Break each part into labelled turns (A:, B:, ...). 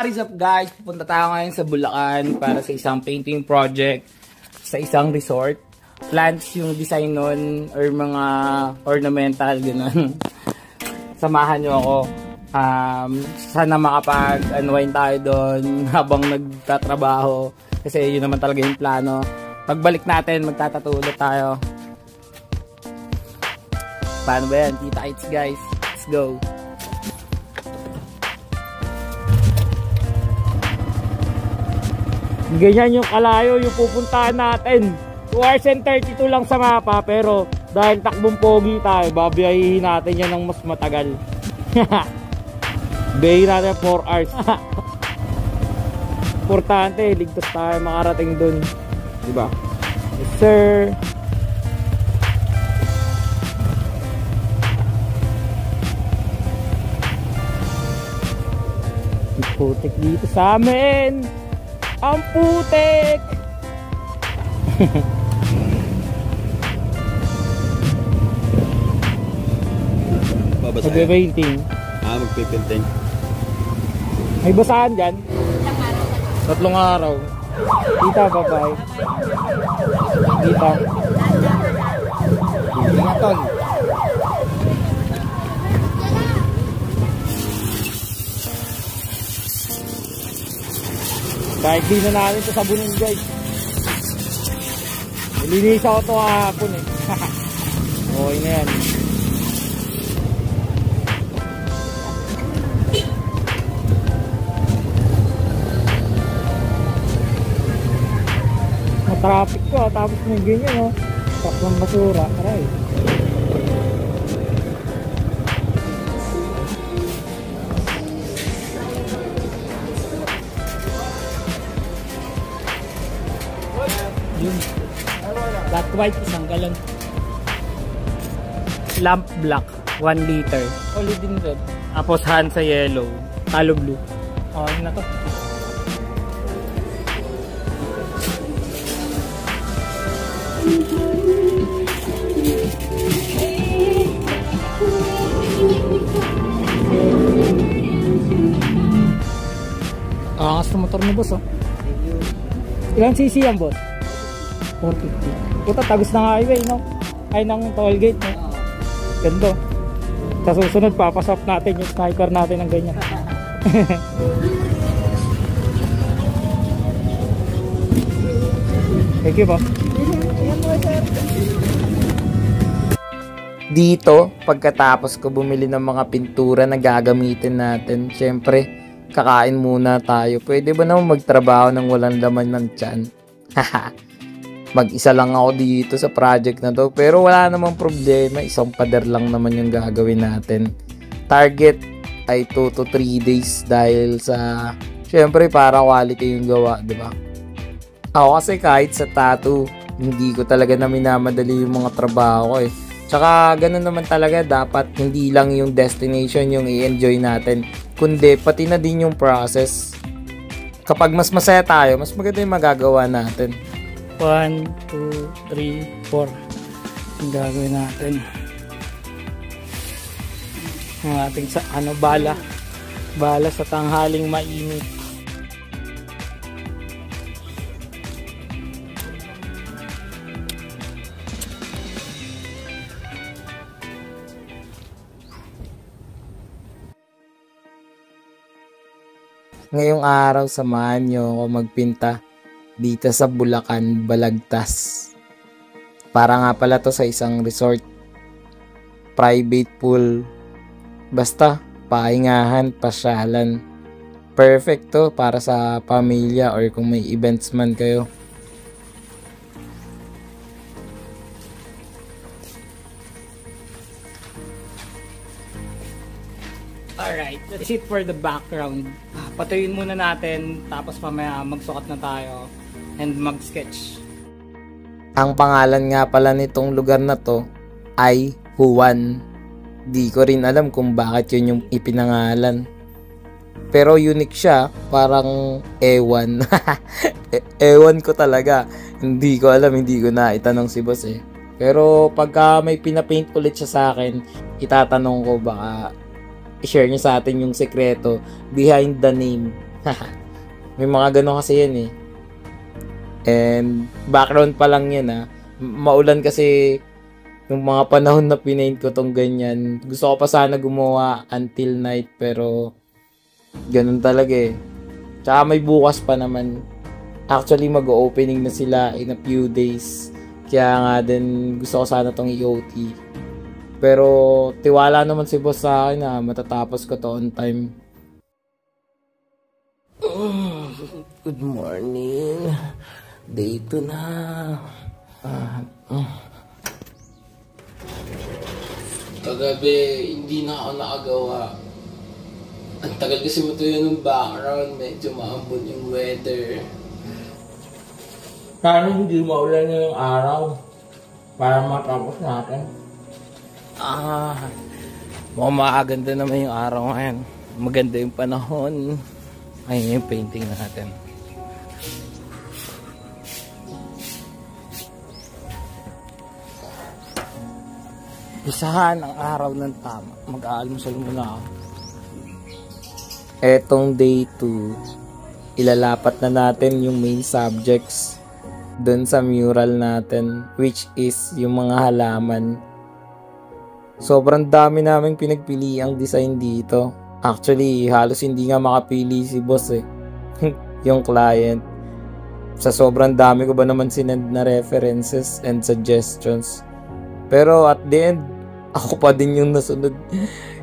A: What is up guys? Pupunta tayo ngayon sa Bulacan para sa isang painting project sa isang resort. Plants yung design nun or mga ornamental gano'n. Samahan nyo ako. Sana makapag-unwind tayo doon habang nagtatrabaho kasi yun naman talaga yung plano. Pagbalik natin, magtatatulog tayo. Paano ba yan? Kita-kits guys. Let's go! Ganyan yung kalayo yung pupuntahan natin. 2 hours and 32 lang sa mapa, pero dahil takbong pogi tayo, babiyahihin natin yan ng mas matagal. Bayi natin 4 hours. Importante, ligtas tayo makarating dun. Diba? Yes sir. Putik dito sa amin. Ang putik! Magpe-painting.
B: Magpe-painting.
A: May basahan dyan? 3 araw. Kita, bye-bye. Kita. Ingatol. Kahit di na natin ito sabunin guys. Nilinis ako ito kahapon eh. Okay na yan. Matraffic ko tapos may ganyan oh. Sak ng basura. Aray. Yun. Flat white, 1 galon. Lamp black, 1 liter. Solid din red. Tapos Hansa yellow. Halo blue. Oh, yun na to. Angas na motor ni boss oh. Ilang cc yan boss? 450. Puta, tagos ng highway, no? Ay, ng toll gate, no? Ganda. Sa susunod, papasok natin yung sniper natin ng ganyan. Thank you, boss. Dito, pagkatapos ko bumili ng mga pintura na gagamitin natin, syempre, kakain muna tayo. Pwede ba naman magtrabaho ng walang laman ng tiyan? Haha. Mag-isa lang ako dito sa project na to, pero wala namang problema, isang pader lang naman yung gagawin natin. Target ay 2 to 3 days dahil sa syempre para quality yung gawa, di ba? Ako kasi kahit sa tattoo, hindi ko talaga na minamadali yung mga trabaho ko eh. Tsaka ganun naman talaga, dapat hindi lang yung destination yung i-enjoy natin, kundi pati na din yung process. Kapag mas masaya tayo, mas maganda yung magagawa natin. 1, 2, 3, 4 ang gagawin natin ang ating sa bala sa tanghaling mainit. Ngayong araw samahan nyo ako magpinta dito sa Bulacan, Balagtas. Para nga pala to sa isang resort. Private pool. Basta, pahingahan, pasyalan. Perfect to para sa pamilya or kung may events man kayo. Alright, that's it for the background. Patuyuin muna natin, tapos mamaya magsukat na tayo and mag-sketch. Ang pangalan nga pala nitong lugar na to ay Juan. Di ko rin alam kung bakit yun yung ipinangalan. Pero unique siya, parang ewan. Ewan ko talaga. Hindi ko alam, hindi ko na itanong si boss eh. Pero pagka may pinapaint ulit siya sa akin, itatanong ko, baka i-share niya sa atin yung sekreto behind the name. May mga ganun kasi yan eh. And background pa lang yan Maulan kasi yung mga panahon na pinaint ko tong ganyan. Gusto ko pa sana gumawa until night pero ganun talaga eh. Tsaka may bukas pa naman. Actually mag-opening na sila in a few days. Kaya nga din gusto ko sana tong i-OT. Pero tiwala naman si boss sa akin na matatapos ko to on time.
B: Good morning. Day 2 na. Kagabi, hindi na ako nakagawa. Ang tagal kasi matuyo ng background. Medyo maambon yung weather. Sana hindi maulan ngayong araw. Para matapos natin.
A: Mukhang makaganda naman yung araw ngayon. Maganda yung panahon. Ayun yung painting natin. Isahan ang araw ng tama. Mag-aalmusal muna ako. Etong day 2, ilalapat na natin yung main subjects dun sa mural natin, which is yung mga halaman. Sobrang dami naming pinagpili ang design dito. Actually, halos hindi nga makapili si boss eh. Yung client. Sa sobrang dami ko ba naman sinend na references and suggestions. Pero at the end, ako pa din yung nasunod.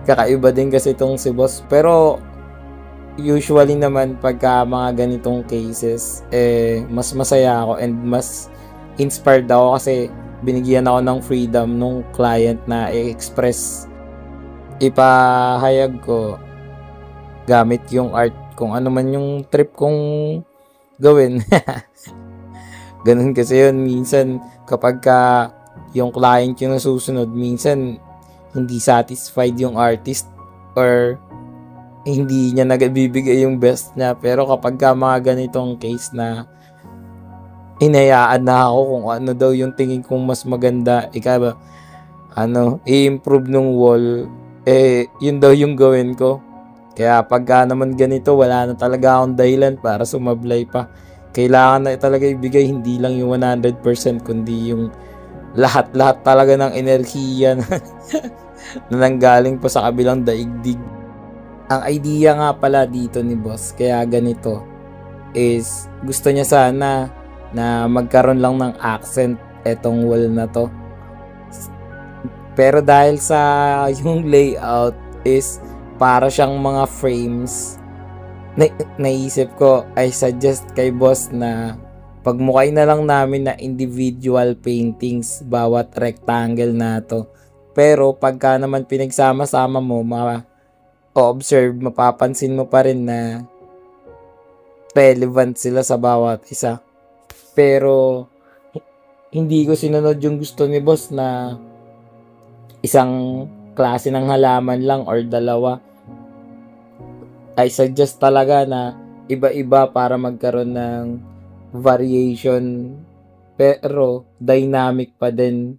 A: Kakaiba din kasi itong si boss. Pero usually naman pagka mga ganitong cases, mas masaya ako and mas inspired ako kasi binigyan ako ng freedom nung client na i-express, ipahayag ko gamit yung art, kung ano man yung trip kong gawin. Ganun kasi yun. Minsan kapag yung client yung nasusunod, minsan hindi satisfied yung artist or hindi niya nagbibigay yung best niya. Pero kapag mga ganitong case na hinayaan na ako kung ano daw yung tingin kong mas maganda, i-improve nung wall, yun daw yung gawin ko. Kaya pagka naman ganito, wala na talaga akong dahilan para sumablay pa. Kailangan na talaga ibigay hindi lang yung 100% kundi yung lahat talaga ng enerhiya na nanggaling pa sa kabilang daigdig. Ang idea nga pala dito ni boss, kaya ganito, is gusto niya sana na magkaroon lang ng accent etong wall na to. Pero dahil sa yung layout is para siyang mga frames, naisip ko, I suggest kay boss na pagmukay na lang namin na individual paintings bawat rectangle na to. Pero pagka naman pinagsama-sama mo, ma-observe, mapapansin mo pa rin na relevant sila sa bawat isa. Pero hindi ko sinunod yung gusto ni boss na isang klase ng halaman lang or dalawa. I suggest talaga na iba-iba para magkaroon ng variation pero dynamic pa din.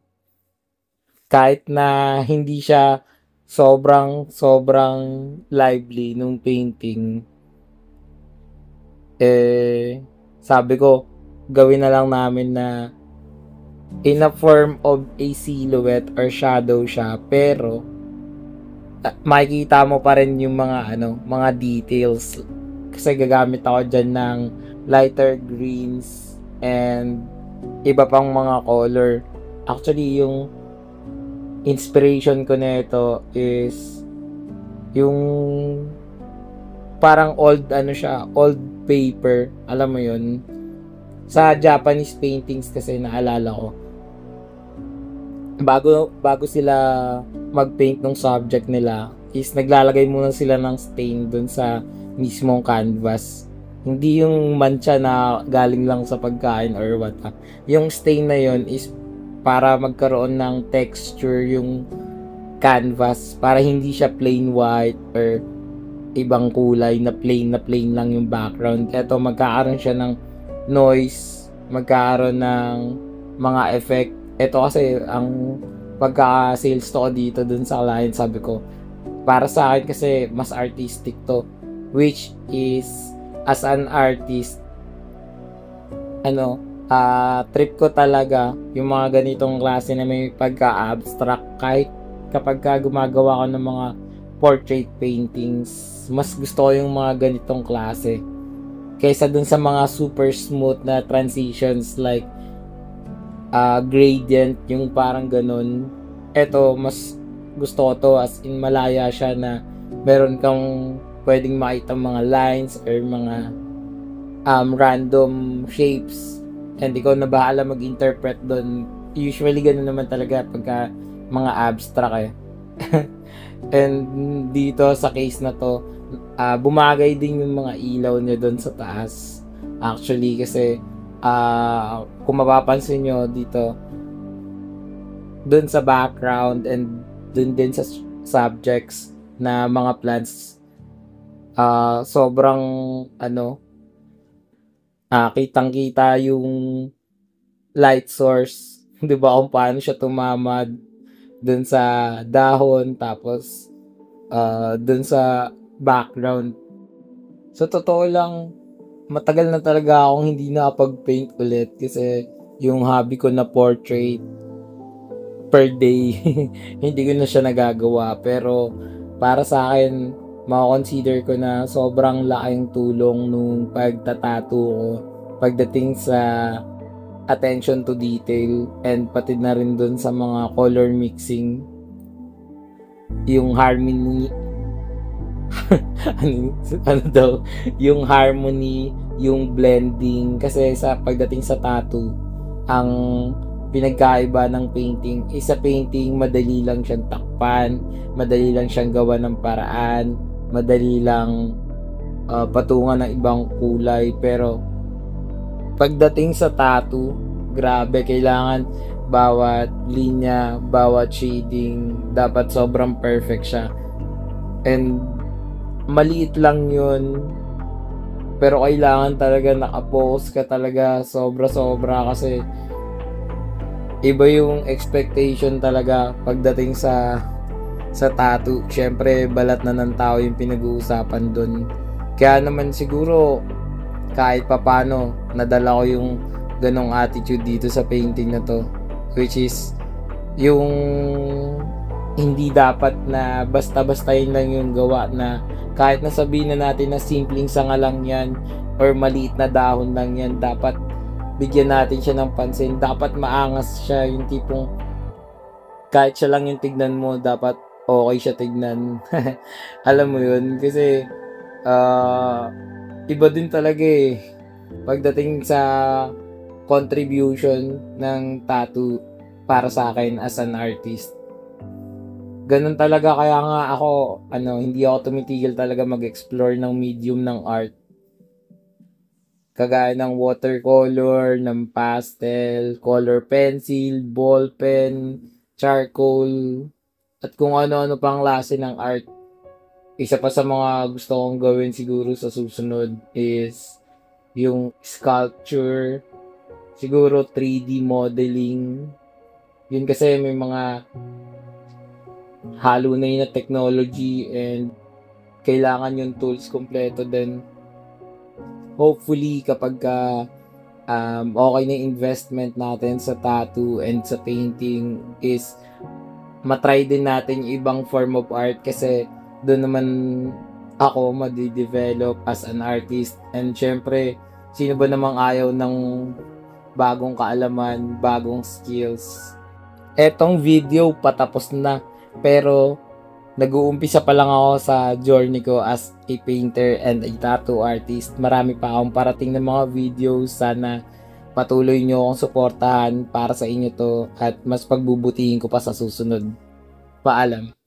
A: Kahit na hindi siya sobrang lively nung painting, sabi ko gawin na lang namin na in a form of a silhouette or shadow siya, pero makikita mo pa rin yung mga details kasi gagamit ako dyan ng lighter greens and iba pang mga color. Actually, yung inspiration ko nito is yung parang old paper, alam mo yun, sa Japanese paintings kasi naalala ko, bago sila mag-paint ng subject nila is naglalagay muna sila ng stain dun sa mismong canvas. Hindi yung mancha na galing lang sa pagkain or what. Yung stain na yun is para magkaroon ng texture yung canvas, para hindi siya plain white or ibang kulay na plain lang yung background. Eto, magkakaroon siya ng noise, magkakaroon ng mga effect. Ito kasi ang pagka-sales to dito dun sa client, sabi ko para sa akin kasi mas artistic to, which is as an artist, trip ko talaga yung mga ganitong klase na may pagka-abstract. Kahit kapag gumagawa ko ng mga portrait paintings, mas gusto ko yung mga ganitong klase kaysa dun sa mga super smooth na transitions like gradient, yung parang ganun. Eto, mas gusto ko to as in malaya siya na meron kang pwedeng makita mga lines or mga random shapes and ikaw na bahala mag-interpret doon. Usually ganun naman talaga pagka mga abstract eh. And dito sa case na to, bumagay din yung mga ilaw niya doon sa taas. Actually kasi kung mapapansin nyo dito, doon sa background and doon din sa subjects na mga plants, sobrang kitang-kita yung light source, 'di ba, kung paano siya tumamad dun sa dahon tapos dun sa background. So totoo lang, matagal na talaga akong hindi nakapag-paint ulit kasi yung hobby ko na portrait per day hindi ko na siya nagagawa. Pero para sa akin, mako-consider ko na sobrang laking tulong nung pagtatato ko pagdating sa attention to detail and pati na rin dun sa mga color mixing, yung harmony yung harmony, yung blending. Kasi sa pagdating sa tattoo, ang pinagkaiba ng painting, sa painting madali lang siyang takpan, madali lang siyang gawa ng paraan, madali lang patungan ng ibang kulay. Pero pagdating sa tattoo, grabe, kailangan bawat linya, bawat shading dapat sobrang perfect siya. And maliit lang yun, pero kailangan talaga nakapokus ka talaga sobra kasi iba yung expectation talaga pagdating sa tattoo. Syempre balat na ng tao yung pinag-uusapan dun, kaya naman siguro kahit papano nadala ko yung ganong attitude dito sa painting na to, which is yung hindi dapat na basta-basta yun lang yung gawa, na kahit nasabihin na natin na simpleng sanga lang yan or maliit na dahon lang yan, dapat bigyan natin siya ng pansin. Dapat maangas siya, yung tipong kahit siya lang yung tignan mo, dapat okay siya tignan. Alam mo yun, kasi iba din talaga eh pagdating sa contribution ng tattoo para sa akin as an artist. Ganun talaga, kaya nga ako hindi ako tumitigil talaga mag-explore ng medium ng art, kagaya ng watercolor, ng pastel, color pencil, ball pen, charcoal, at kung ano-ano pang klase ng art. Isa pa sa mga gusto kong gawin siguro sa susunod is yung sculpture, siguro 3D modeling. Yun kasi may mga halo na yun na technology and kailangan yung tools kompleto din. Hopefully kapag okay na investment natin sa tattoo and sa painting is matry din natin yung ibang form of art, kasi doon naman ako madidevelop as an artist. And syempre, sino ba namang ayaw ng bagong kaalaman, bagong skills. Etong video patapos na, pero nag-uumpisa pa lang ako sa journey ko as a painter and a tattoo artist. Marami pa akong parating na mga videos. Sana patuloy nyo akong suportahan, para sa inyo to, at mas pagbubutihin ko pa sa susunod. Paalam.